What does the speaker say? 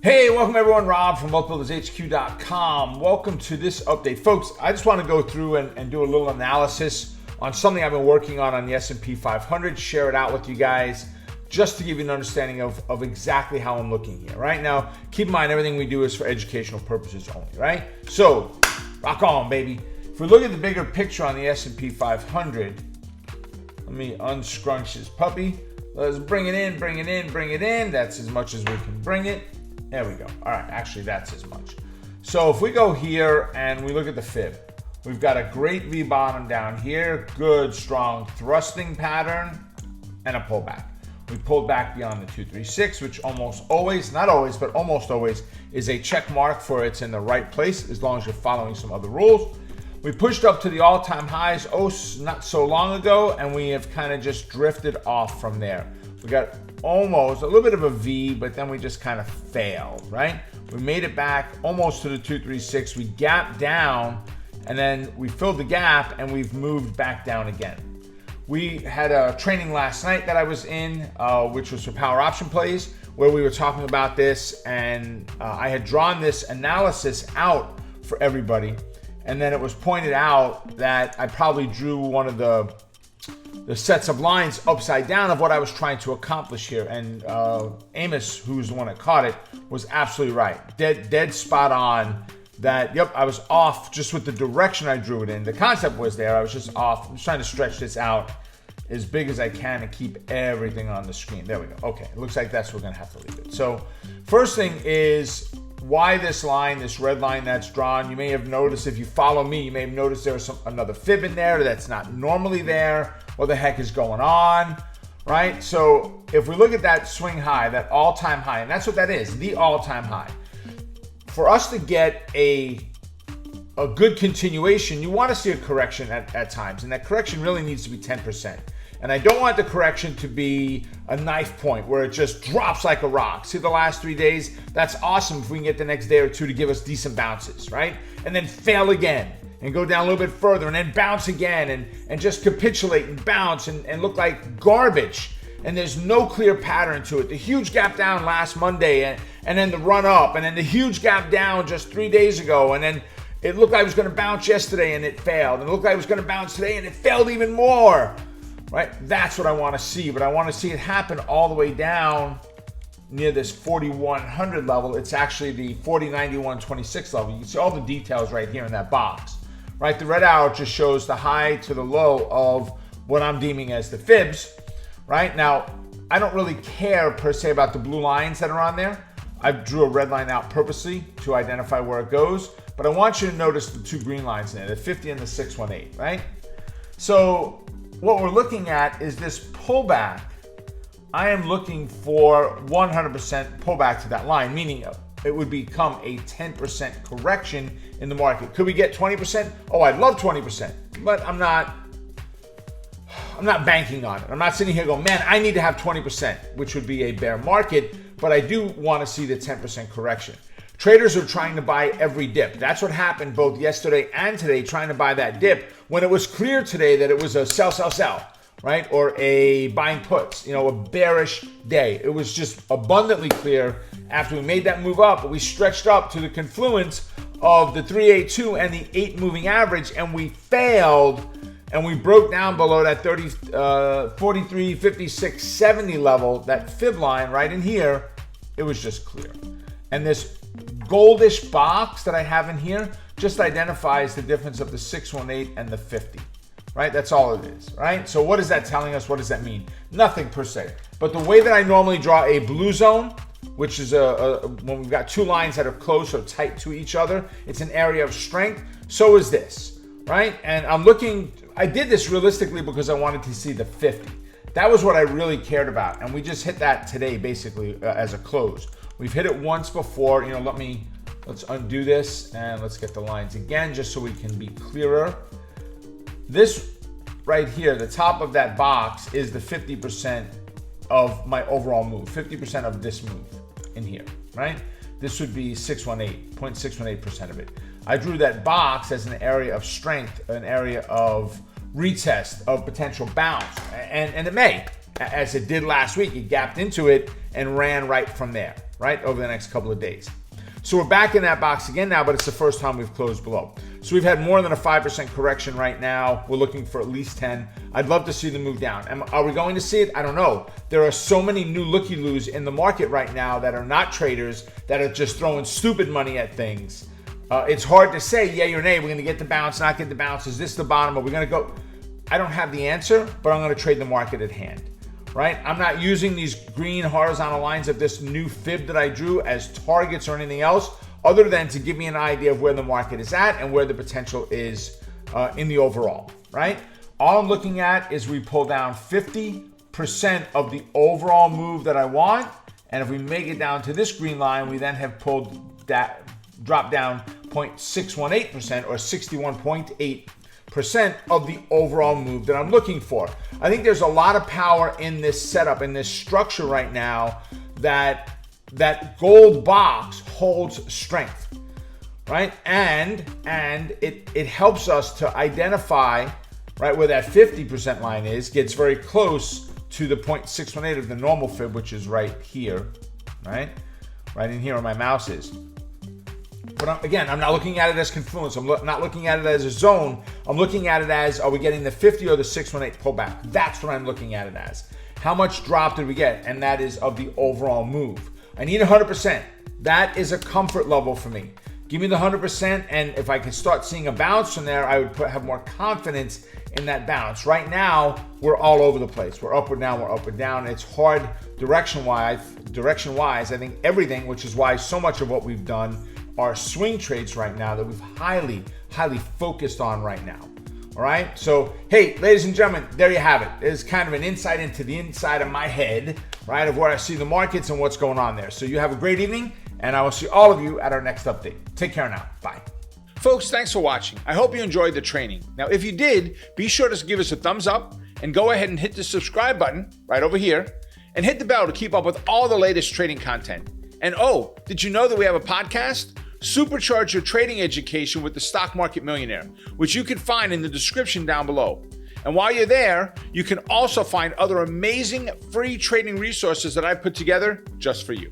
Hey, welcome everyone. Rob from WBHQ.com. Welcome to this update. Folks, I just want to go through and do a little analysis on something I've been working on the S&P 500, share it out with you guys, just to give you an understanding of exactly how I'm looking here. Right now, keep in mind, everything we do is for educational purposes only, right? So, rock on, baby. If we look at the bigger picture on the S&P 500, let me unscrunch this puppy. Let's bring it in, bring it in, bring it in. That's as much as we can bring it. There we go. All right, actually that's as much. So if we go here and we look at the fib, we've got a great V bottom down here, good strong thrusting pattern, and a pullback. We pulled back beyond the 236, which almost always, not always, but almost always is a check mark for it's in the right place as long as you're following some other rules. We pushed up to the all-time highs not so long ago, and we have kind of just drifted off from there. We got almost a little bit of a V, but then we just kind of failed, right? We made it back almost to the 236. We gapped down, and then we filled the gap, and we've moved back down again. We had a training last night that I was in, which was for power option plays, where we were talking about this, and I had drawn this analysis out for everybody, and then it was pointed out that I probably drew one of the sets of lines upside down of what I was trying to accomplish here. And Amos, who's the one that caught it, was absolutely right. Dead spot on that. Yep, I was off just with the direction I drew it in. The concept was there. I was just off. I'm just trying to stretch this out as big as I can and keep everything on the screen. There we go. Okay, it looks like that's where we're going to have to leave it. So first thing is why this line, this red line that's drawn. You may have noticed, if you follow me, you may have noticed there was another fib in there that's not normally there. What the heck is going on, right? So if we look at that swing high, that all-time high, and that's what that is, the all-time high. For us to get a good continuation, you want to see a correction at times, and that correction really needs to be 10%. And I don't want the correction to be a knife point where it just drops like a rock. See the last 3 days? That's awesome if we can get the next day or two to give us decent bounces, right? And then fail again and go down a little bit further and then bounce again and just capitulate and bounce and look like garbage. And there's no clear pattern to it. The huge gap down last Monday and then the run up, and then the huge gap down just 3 days ago, and then it looked like it was going to bounce yesterday and it failed. And it looked like it was going to bounce today and it failed even more. Right? That's what I want to see, but I want to see it happen all the way down near this 4100 level. It's actually the 4091.26 level. You can see all the details right here in that box. Right? The red arrow just shows the high to the low of what I'm deeming as the fibs. Right? Now, I don't really care per se about the blue lines that are on there. I drew a red line out purposely to identify where it goes, but I want you to notice the two green lines in there, the 50 and the 618, right? So what we're looking at is this pullback. I am looking for 100% pullback to that line, meaning it would become a 10% correction in the market. Could we get 20%? Oh, I'd love 20%, but I'm not banking on it. I'm not sitting here going, man, I need to have 20%, which would be a bear market, but I do want to see the 10% correction. Traders are trying to buy every dip. That's what happened both yesterday and today, trying to buy that dip when it was clear today that it was a sell, right? Or a buying puts, a bearish day. It was just abundantly clear after we made that move up, but we stretched up to the confluence of the 382 and the 8 moving average, and we failed, and we broke down below that 43, 56, 70 level, that fib line right in here. It was just clear. And this goldish box that I have in here just identifies the difference of the 618 and the 50, right? That's all it is, right? So what is that telling us? What does that mean? Nothing per se. But the way that I normally draw a blue zone, which is when we've got two lines that are close or tight to each other, it's an area of strength. So is this, right? And I did this realistically because I wanted to see the 50. That was what I really cared about. And we just hit that today, basically, as a close. We've hit it once before. Let's undo this and let's get the lines again just so we can be clearer. This right here, the top of that box, is the 50% of my overall move, 50% of this move in here, right? This would be 0.618% of it. I drew that box as an area of strength, an area of retest, of potential bounce, and it may, as it did last week. It gapped into it and ran right from there. right, over the next couple of days. So we're back in that box again now, but it's the first time we've closed below. So we've had more than a 5% correction right now. We're looking for at least 10. I'd love to see the move down. Are we going to see it? I don't know. There are so many new looky-loos in the market right now that are not traders, that are just throwing stupid money at things. It's hard to say yay or nay. We're going to get the bounce, not get the bounce. Is this the bottom? Are we going to go? I don't have the answer, but I'm going to trade the market at hand. Right? I'm not using these green horizontal lines of this new fib that I drew as targets or anything else, other than to give me an idea of where the market is at and where the potential is in the overall, right? All I'm looking at is we pull down 50% of the overall move that I want, and if we make it down to this green line, we then have pulled that, dropped down 0.618% or 61.8% of the overall move that I'm looking for. I think there's a lot of power in this setup, in this structure right now, that gold box holds strength, right? And it helps us to identify, right, where that 50% line is, gets very close to the 0.618 of the normal fib, which is right here, right? Right in here where my mouse is. But again, I'm not looking at it as confluence. I'm not looking at it as a zone. I'm looking at it as, are we getting the 50 or the 618 pullback? That's what I'm looking at it as. How much drop did we get? And that is of the overall move. I need 100%. That is a comfort level for me. Give me the 100%, and if I can start seeing a bounce from there, I would have more confidence in that bounce. Right now, we're all over the place. We're up or down, we're up or down. It's hard direction-wise. I think everything, which is why so much of what we've done are swing trades right now that we've highly focused on right now. All right. So, hey, ladies and gentlemen, there you have it. It's kind of an insight into the inside of my head, right, of where I see the markets and what's going on there. So you have a great evening, and I will see all of you at our next update. Take care now. Bye. Folks, thanks for watching. I hope you enjoyed the training. Now, if you did, be sure to give us a thumbs up and go ahead and hit the subscribe button right over here and hit the bell to keep up with all the latest trading content. And oh, did you know that we have a podcast? Supercharge your trading education with the Stock Market Millionaire, which you can find in the description down below. And while you're there, you can also find other amazing free trading resources that I've put together just for you.